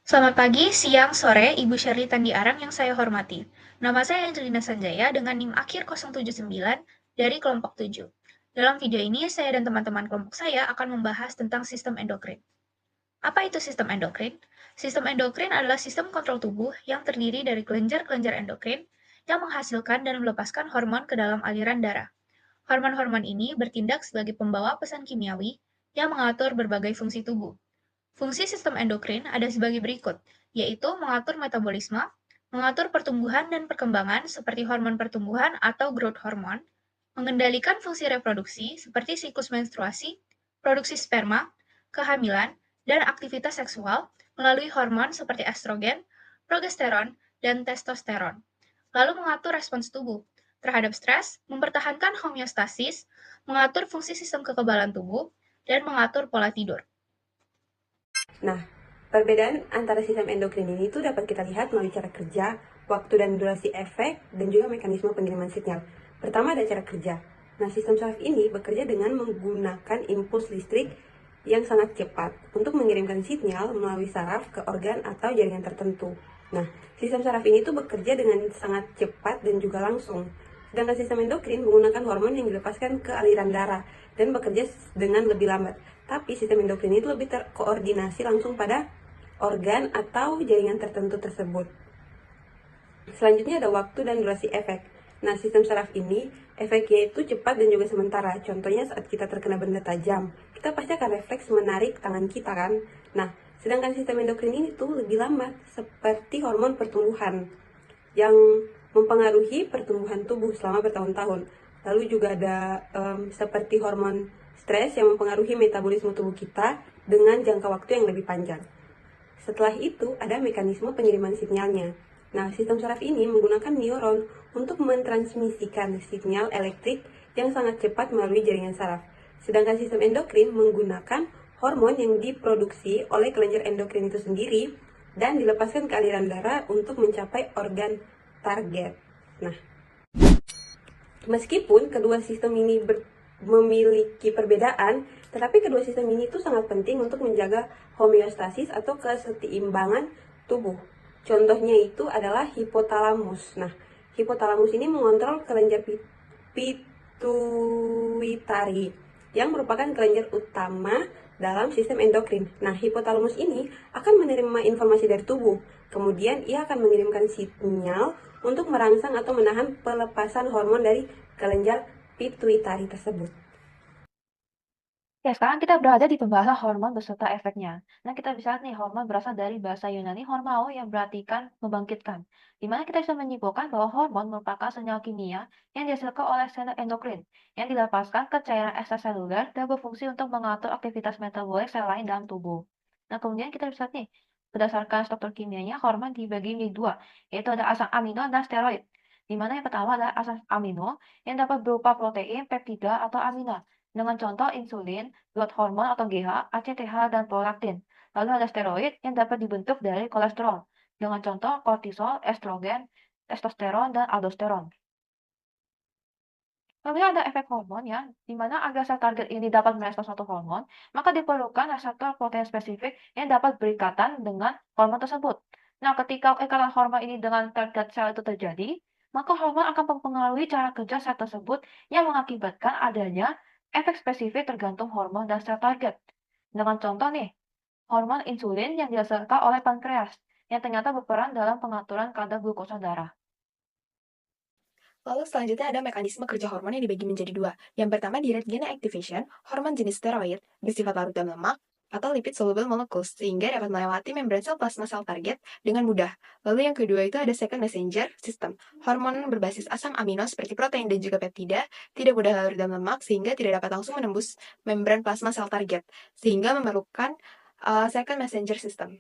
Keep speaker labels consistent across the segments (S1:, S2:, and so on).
S1: Selamat pagi, siang, sore, Ibu Shirley Tandi Arang yang saya hormati. Nama saya Angelina Sanjaya dengan NIM akhir 079 dari kelompok 7. Dalam video ini, saya dan teman-teman kelompok saya akan membahas tentang sistem endokrin. Apa itu sistem endokrin? Sistem endokrin adalah sistem kontrol tubuh yang terdiri dari kelenjar-kelenjar endokrin yang menghasilkan dan melepaskan hormon ke dalam aliran darah. Hormon-hormon ini bertindak sebagai pembawa pesan kimiawi yang mengatur berbagai fungsi tubuh. Fungsi sistem endokrin ada sebagai berikut, yaitu mengatur metabolisme, mengatur pertumbuhan dan perkembangan seperti hormon pertumbuhan atau growth hormone, mengendalikan fungsi reproduksi seperti siklus menstruasi, produksi sperma, kehamilan, dan aktivitas seksual melalui hormon seperti estrogen, progesteron, dan testosteron. Lalu mengatur respons tubuh terhadap stres, mempertahankan homeostasis, mengatur fungsi sistem kekebalan tubuh, dan mengatur pola tidur.
S2: Nah, perbedaan antara sistem endokrin ini itu dapat kita lihat melalui cara kerja, waktu dan durasi efek, dan juga mekanisme pengiriman sinyal. Pertama ada cara kerja. Nah, sistem saraf ini bekerja dengan menggunakan impuls listrik yang sangat cepat untuk mengirimkan sinyal melalui saraf ke organ atau jaringan tertentu. Nah, sistem saraf ini tuh bekerja dengan sangat cepat dan juga langsung. Sedangkan sistem endokrin menggunakan hormon yang dilepaskan ke aliran darah dan bekerja dengan lebih lambat. Tapi sistem endokrin itu lebih terkoordinasi langsung pada organ atau jaringan tertentu tersebut. Selanjutnya ada waktu dan durasi efek. Nah, sistem saraf ini efeknya itu cepat dan juga sementara. Contohnya saat kita terkena benda tajam, kita pasti akan refleks menarik tangan kita kan. Nah, sedangkan sistem endokrin ini tuh lebih lambat, seperti hormon pertumbuhan yang mempengaruhi pertumbuhan tubuh selama bertahun-tahun. Lalu juga ada seperti hormon stres yang mempengaruhi metabolisme tubuh kita dengan jangka waktu yang lebih panjang. Setelah itu, ada mekanisme pengiriman sinyalnya. Nah, sistem saraf ini menggunakan neuron untuk mentransmisikan sinyal elektrik yang sangat cepat melalui jaringan saraf. Sedangkan sistem endokrin menggunakan hormon yang diproduksi oleh kelenjar endokrin itu sendiri dan dilepaskan ke aliran darah untuk mencapai organ target. Nah, meskipun kedua sistem ini memiliki perbedaan, tetapi kedua sistem ini itu sangat penting untuk menjaga homeostasis atau keseimbangan tubuh. Contohnya itu adalah hipotalamus. Nah, hipotalamus ini mengontrol kelenjar pituitari yang merupakan kelenjar utama dalam sistem endokrin. Nah, hipotalamus ini akan menerima informasi dari tubuh. Kemudian ia akan mengirimkan sinyal untuk merangsang atau menahan pelepasan hormon dari kelenjar pituitari tersebut.
S3: Ya, sekarang kita berada di pembahasan hormon beserta efeknya. Nah, kita bisa lihat nih, hormon berasal dari bahasa Yunani hormao yang berartikan membangkitkan. Di mana kita bisa menyimpulkan bahwa hormon merupakan senyawa kimia yang dihasilkan oleh sel endokrin, yang dilepaskan ke cairan ekstraseluler dan berfungsi untuk mengatur aktivitas metabolik sel lain dalam tubuh. Nah, kemudian kita bisa lihat nih, berdasarkan struktur kimianya, hormon dibagi menjadi dua, yaitu ada asam amino dan steroid. Di mana yang pertama adalah asam amino yang dapat berupa protein, peptida, atau amina dengan contoh insulin, growth hormone atau GH, ACTH, dan prolaktin. Lalu ada steroid yang dapat dibentuk dari kolesterol, dengan contoh kortisol, estrogen, testosteron, dan aldosteron. Lalu ada efek hormon ya, di mana agar sel target ini dapat merespons suatu hormon, maka diperlukan reseptor protein spesifik yang dapat berikatan dengan hormon tersebut. Nah, ketika ikatan hormon ini dengan target sel itu terjadi, maka hormon akan mempengaruhi cara kerja sel tersebut yang mengakibatkan adanya efek spesifik tergantung hormon dan sel target. Dengan contoh nih, hormon insulin yang dihasilkan oleh pankreas, yang ternyata berperan dalam pengaturan kadar glukosa darah.
S4: Lalu selanjutnya ada mekanisme kerja hormon yang dibagi menjadi dua. Yang pertama di red gain activation, hormon jenis steroid bersifat larut dalam lemak atau lipid soluble molecules sehingga dapat melewati membran sel plasma sel target dengan mudah. Lalu yang kedua itu ada second messenger system. Hormon berbasis asam amino seperti protein dan juga peptida tidak mudah larut dalam lemak sehingga tidak dapat langsung menembus membran plasma sel target sehingga memerlukan second messenger system.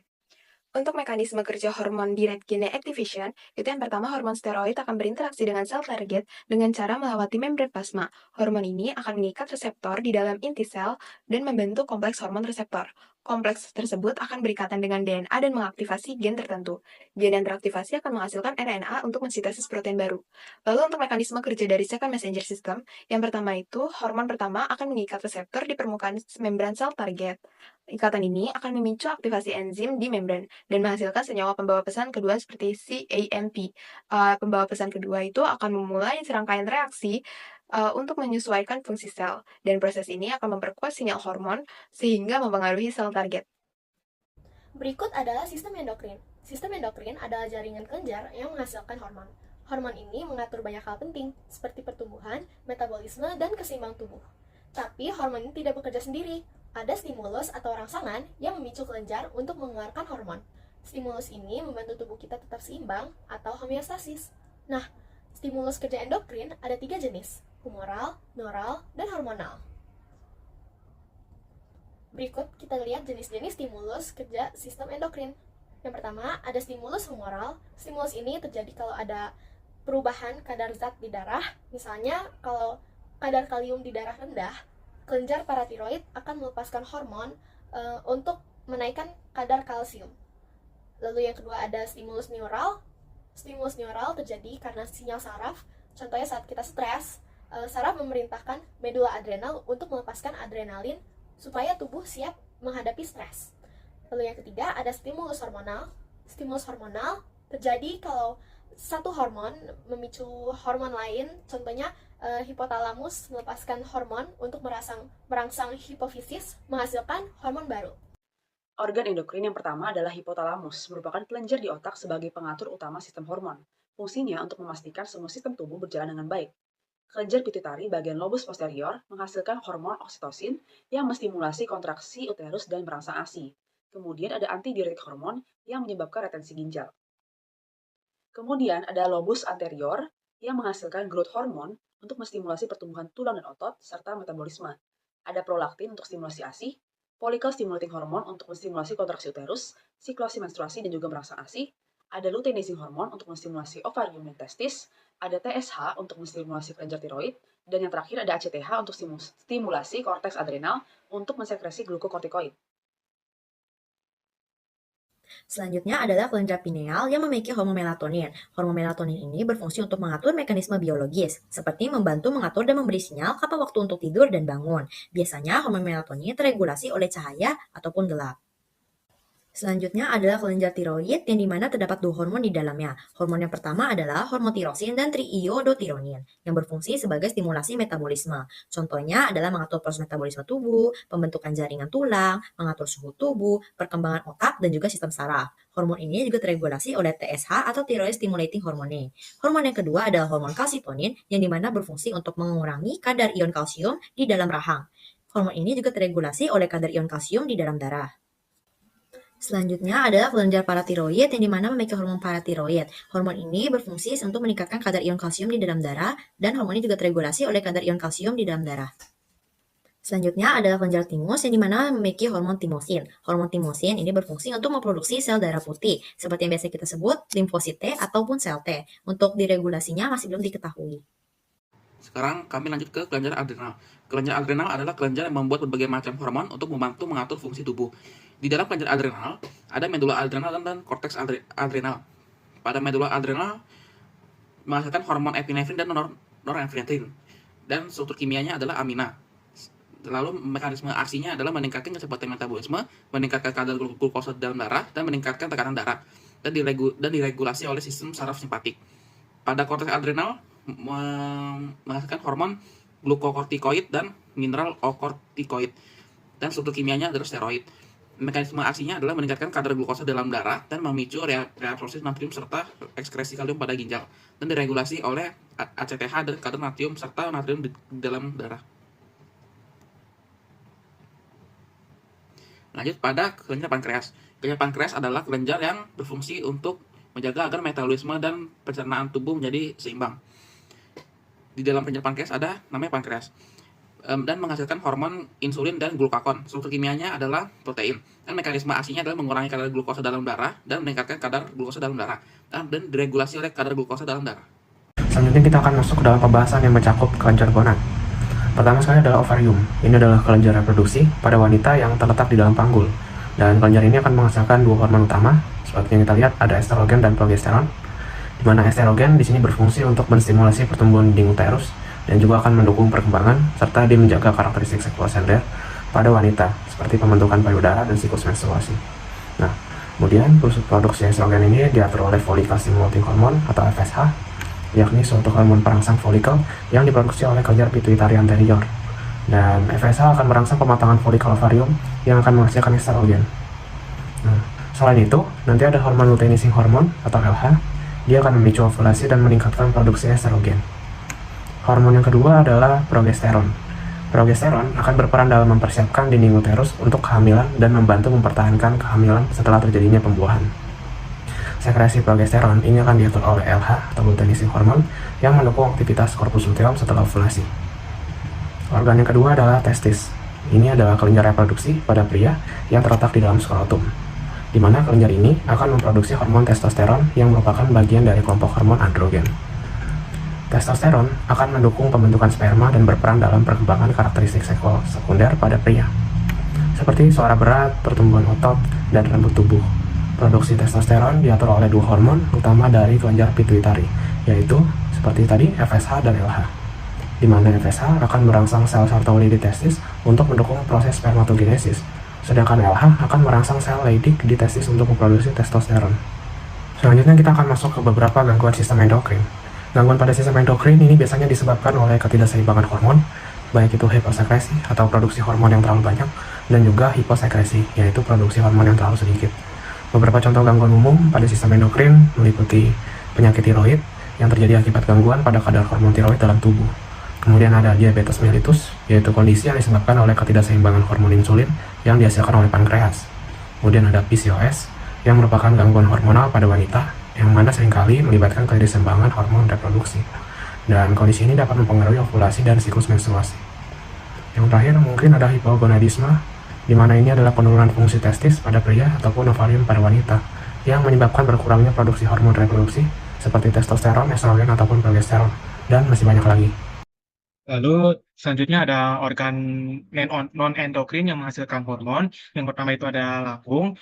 S4: Untuk mekanisme kerja hormon di red gain activation, itu yang pertama hormon steroid akan berinteraksi dengan sel target dengan cara melewati membran plasma. Hormon ini akan mengikat reseptor di dalam inti sel dan membentuk kompleks hormon reseptor. Kompleks tersebut akan berikatan dengan DNA dan mengaktifasi gen tertentu. Gen yang teraktivasi akan menghasilkan RNA untuk mensintesis protein baru. Lalu untuk mekanisme kerja dari second messenger system, yang pertama itu, hormon pertama akan mengikat reseptor di permukaan membran sel target. Ikatan ini akan memicu aktivasi enzim di membran dan menghasilkan senyawa pembawa pesan kedua seperti CAMP. Pembawa pesan kedua itu akan memulai serangkaian reaksi untuk menyesuaikan fungsi sel, dan proses ini akan memperkuat sinyal hormon sehingga mempengaruhi sel target.
S5: Berikut adalah sistem endokrin. Sistem endokrin adalah jaringan kelenjar yang menghasilkan hormon. Hormon ini mengatur banyak hal penting, seperti pertumbuhan, metabolisme, dan keseimbangan tubuh. Tapi hormon ini tidak bekerja sendiri. Ada stimulus atau rangsangan yang memicu kelenjar untuk mengeluarkan hormon. Stimulus ini membantu tubuh kita tetap seimbang atau homeostasis. Nah, stimulus kerja endokrin ada 3 jenis, humoral, neural, dan hormonal. Berikut kita lihat jenis-jenis stimulus kerja sistem endokrin. Yang pertama, ada stimulus humoral. Stimulus ini terjadi kalau ada perubahan kadar zat di darah. Misalnya, kalau kadar kalium di darah rendah, kelenjar paratiroid akan melepaskan hormon untuk menaikkan kadar kalsium. Lalu yang kedua ada stimulus neural. Stimulus neural terjadi karena sinyal saraf. Contohnya saat kita stres, saraf memerintahkan medula adrenal untuk melepaskan adrenalin supaya tubuh siap menghadapi stres. Lalu yang ketiga ada stimulus hormonal. Stimulus hormonal terjadi kalau satu hormon memicu hormon lain, contohnya hipotalamus melepaskan hormon untuk merangsang hipofisis menghasilkan hormon baru.
S6: Organ endokrin yang pertama adalah hipotalamus, merupakan kelenjar di otak sebagai pengatur utama sistem hormon. Fungsinya untuk memastikan semua sistem tubuh berjalan dengan baik. Kelenjar pituitari bagian lobus posterior menghasilkan hormon oksitosin yang menstimulasi kontraksi uterus dan merangsang ASI. Kemudian ada antidiuretik hormon yang menyebabkan retensi ginjal. Kemudian ada lobus anterior yang menghasilkan growth hormone untuk menstimulasi pertumbuhan tulang dan otot serta metabolisme. Ada prolaktin untuk stimulasi ASI, follicle stimulating hormone untuk menstimulasi kontraksi uterus, sikluasi menstruasi dan juga merangsang ASI. Ada luteinizing hormone untuk menstimulasi ovarium dan testis, ada TSH untuk menstimulasi kelenjar tiroid, dan yang terakhir ada ACTH untuk stimulasi korteks adrenal untuk mensekresi glukokortikoid.
S7: Selanjutnya adalah kelenjar pineal yang memiliki hormon melatonin. Hormon melatonin ini berfungsi untuk mengatur mekanisme biologis, seperti membantu mengatur dan memberi sinyal kapan waktu untuk tidur dan bangun. Biasanya hormon melatonin teregulasi oleh cahaya ataupun gelap. Selanjutnya adalah kelenjar tiroid yang dimana terdapat 2 hormon di dalamnya. Hormon yang pertama adalah hormon tirosin dan triiodotironin yang berfungsi sebagai stimulasi metabolisme. Contohnya adalah mengatur proses metabolisme tubuh, pembentukan jaringan tulang, mengatur suhu tubuh, perkembangan otak, dan juga sistem saraf. Hormon ini juga teregulasi oleh TSH atau thyroid stimulating hormone. Hormon yang kedua adalah hormon kalsitonin yang dimana berfungsi untuk mengurangi kadar ion kalsium di dalam rahang. Hormon ini juga teregulasi oleh kadar ion kalsium di dalam darah. Selanjutnya adalah kelenjar paratiroid yang dimana memiliki hormon paratiroid. Hormon ini berfungsi untuk meningkatkan kadar ion kalsium di dalam darah dan hormon ini juga teregulasi oleh kadar ion kalsium di dalam darah. Selanjutnya adalah kelenjar timus yang dimana memiliki hormon timosin. Hormon timosin ini berfungsi untuk memproduksi sel darah putih seperti yang biasa kita sebut limfosit T ataupun sel T. Untuk diregulasinya masih belum diketahui.
S8: Sekarang kami lanjut ke kelenjar adrenal. Kelenjar adrenal adalah kelenjar yang membuat berbagai macam hormon untuk membantu mengatur fungsi tubuh. Di dalam kelenjar adrenal, ada medula adrenal dan korteks adrenal. Pada medula adrenal, menghasilkan hormon epinefrin dan norepinefrin. Dan struktur kimianya adalah amina. Lalu mekanisme aksinya adalah meningkatkan kecepatan metabolisme, meningkatkan kadar glukosa dalam darah, dan meningkatkan tekanan darah. Dan diregulasi oleh sistem saraf simpatik. Pada korteks adrenal, menghasilkan hormon glukokortikoid dan mineral okortikoid. Dan struktur kimianya adalah steroid. Mekanisme aksinya adalah meningkatkan kadar glukosa dalam darah dan memicu reabsorpsi natrium serta ekskresi kalium pada ginjal. Dan diregulasi oleh ACTH dan kadar natrium serta natrium di dalam darah. Lanjut pada kelenjar pankreas. Kelenjar pankreas adalah kelenjar yang berfungsi untuk menjaga agar metabolisme dan pencernaan tubuh menjadi seimbang. Di dalam kelenjar pankreas ada namanya pankreas dan menghasilkan hormon insulin dan glukakon. Struktur kimianya adalah protein. Dan mekanisme aksinya adalah mengurangi kadar glukosa dalam darah dan meningkatkan kadar glukosa dalam darah dan diregulasi oleh kadar glukosa dalam darah.
S9: Selanjutnya kita akan masuk ke dalam pembahasan yang mencakup kelenjar gonad. Pertama sekali adalah ovarium. Ini adalah kelenjar reproduksi pada wanita yang terletak di dalam panggul. Dan kelenjar ini akan menghasilkan dua hormon utama. Seperti yang kita lihat ada estrogen dan progesteron. Di mana estrogen di sini berfungsi untuk menstimulasi pertumbuhan dinding uterus dan juga akan mendukung perkembangan serta dia menjaga karakteristik seksual sekunder pada wanita seperti pembentukan payudara dan siklus menstruasi. Nah, kemudian produksi estrogen ini diatur oleh follicle stimulating hormone atau FSH, yakni suatu hormon perangsang folikel yang diproduksi oleh kelenjar pituitari anterior. Dan FSH akan merangsang pematangan folikel ovarium yang akan menghasilkan estrogen. Nah, selain itu, nanti ada hormon luteinizing hormone atau LH. Dia akan memicu ovulasi dan meningkatkan produksi estrogen. Hormon yang kedua adalah progesteron. Progesteron akan berperan dalam mempersiapkan dinding uterus untuk kehamilan dan membantu mempertahankan kehamilan setelah terjadinya pembuahan. Sekresi progesteron ini akan diatur oleh LH atau luteinizing hormone yang mendukung aktivitas korpus luteum setelah ovulasi. Organ yang kedua adalah testis. Ini adalah kelenjar reproduksi pada pria yang terletak di dalam skrotum, di mana kelenjar ini akan memproduksi hormon testosteron yang merupakan bagian dari kelompok hormon androgen. Testosteron akan mendukung pembentukan sperma dan berperan dalam perkembangan karakteristik seksual sekunder pada pria, seperti suara berat, pertumbuhan otot, dan rambut tubuh. Produksi testosteron diatur oleh dua hormon utama dari kelenjar pituitari, yaitu seperti tadi FSH dan LH, di mana FSH akan merangsang sel Sertoli di testis untuk mendukung proses spermatogenesis, sedangkan LH akan merangsang sel Leydig di testis untuk memproduksi testosteron. Selanjutnya kita akan masuk ke beberapa gangguan sistem endokrin. Gangguan pada sistem endokrin ini biasanya disebabkan oleh ketidakseimbangan hormon, baik itu hiposekresi atau produksi hormon yang terlalu banyak, dan juga hiposekresi, yaitu produksi hormon yang terlalu sedikit. Beberapa contoh gangguan umum pada sistem endokrin meliputi penyakit tiroid yang terjadi akibat gangguan pada kadar hormon tiroid dalam tubuh. Kemudian ada diabetes mellitus, yaitu kondisi yang disebabkan oleh ketidakseimbangan hormon insulin yang dihasilkan oleh pankreas. Kemudian ada PCOS, yang merupakan gangguan hormonal pada wanita, yang mana seringkali melibatkan ketidakseimbangan hormon reproduksi. Dan kondisi ini dapat mempengaruhi ovulasi dan siklus menstruasi. Yang terakhir mungkin ada hipogonadisme, di mana ini adalah penurunan fungsi testis pada pria ataupun ovarium pada wanita, yang menyebabkan berkurangnya produksi hormon reproduksi seperti testosteron, estrogen, ataupun progesteron, dan masih banyak lagi.
S10: Lalu selanjutnya ada organ non-endokrin yang menghasilkan hormon. Yang pertama itu ada lambung,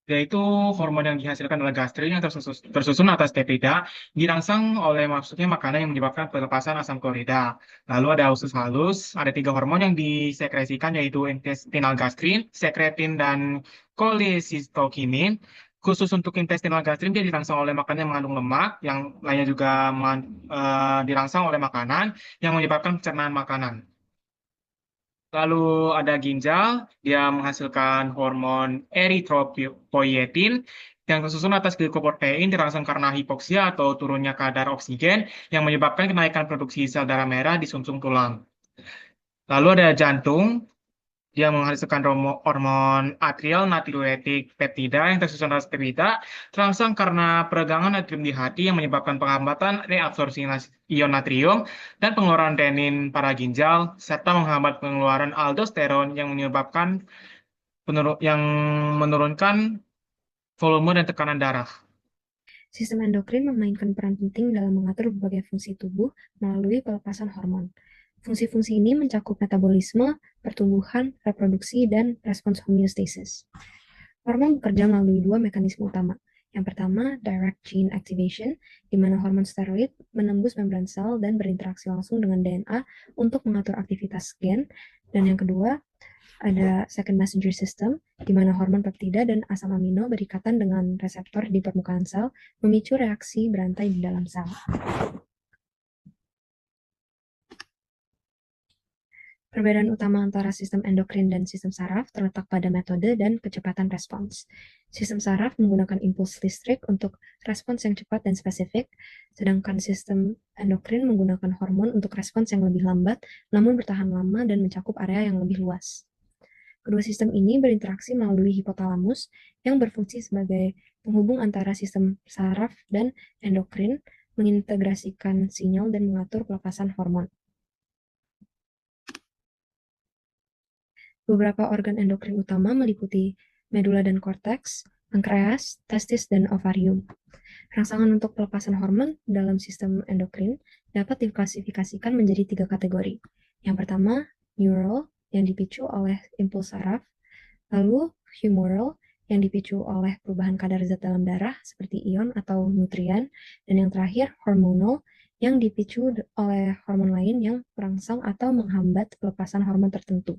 S10: yaitu hormon yang dihasilkan oleh gastrin yang tersusun atas peptida, dirangsang oleh maksudnya makanan yang menyebabkan pelepasan asam klorida. Lalu ada usus halus, ada 3 hormon yang disekresikan yaitu intestinal gastrin, sekretin, dan kolisistokinin. Khusus untuk intestinal gastrin dia dirangsang oleh makanan yang mengandung lemak, yang lainnya juga dirangsang oleh makanan yang menyebabkan pencernaan makanan. Lalu ada ginjal, dia menghasilkan hormon eritropoietin yang tersusun atas glikoprotein dirangsang karena hipoksia atau turunnya kadar oksigen yang menyebabkan kenaikan produksi sel darah merah di sumsum tulang. Lalu ada jantung, dia menghasilkan hormon atrial natriuretik peptida yang tersusun atas peptida terangsang karena peregangan natrium di hati yang menyebabkan penghambatan reabsorpsi ion natrium dan pengeluaran renin pada ginjal serta menghambat pengeluaran aldosteron yang menyebabkan menurunkan volume dan tekanan darah.
S11: Sistem endokrin memainkan peran penting dalam mengatur berbagai fungsi tubuh melalui pelepasan hormon. Fungsi-fungsi ini mencakup metabolisme, pertumbuhan, reproduksi, dan respons homeostasis. Hormon bekerja melalui 2 mekanisme utama. Yang pertama, direct gene activation, di mana hormon steroid menembus membran sel dan berinteraksi langsung dengan DNA untuk mengatur aktivitas gen. Dan yang kedua, ada second messenger system, di mana hormon peptida dan asam amino berikatan dengan reseptor di permukaan sel, memicu reaksi berantai di dalam sel. Perbedaan utama antara sistem endokrin dan sistem saraf terletak pada metode dan kecepatan respons. Sistem saraf menggunakan impuls listrik untuk respons yang cepat dan spesifik, sedangkan sistem endokrin menggunakan hormon untuk respons yang lebih lambat, namun bertahan lama dan mencakup area yang lebih luas. Kedua sistem ini berinteraksi melalui hipotalamus yang berfungsi sebagai penghubung antara sistem saraf dan endokrin, mengintegrasikan sinyal dan mengatur pelepasan hormon. Beberapa organ endokrin utama meliputi medula dan korteks, pankreas, testis, dan ovarium. Rangsangan untuk pelepasan hormon dalam sistem endokrin dapat diklasifikasikan menjadi 3 kategori. Yang pertama, neural, yang dipicu oleh impuls saraf. Lalu humoral yang dipicu oleh perubahan kadar zat dalam darah seperti ion atau nutrien, dan yang terakhir hormonal yang dipicu oleh hormon lain yang merangsang atau menghambat pelepasan hormon tertentu.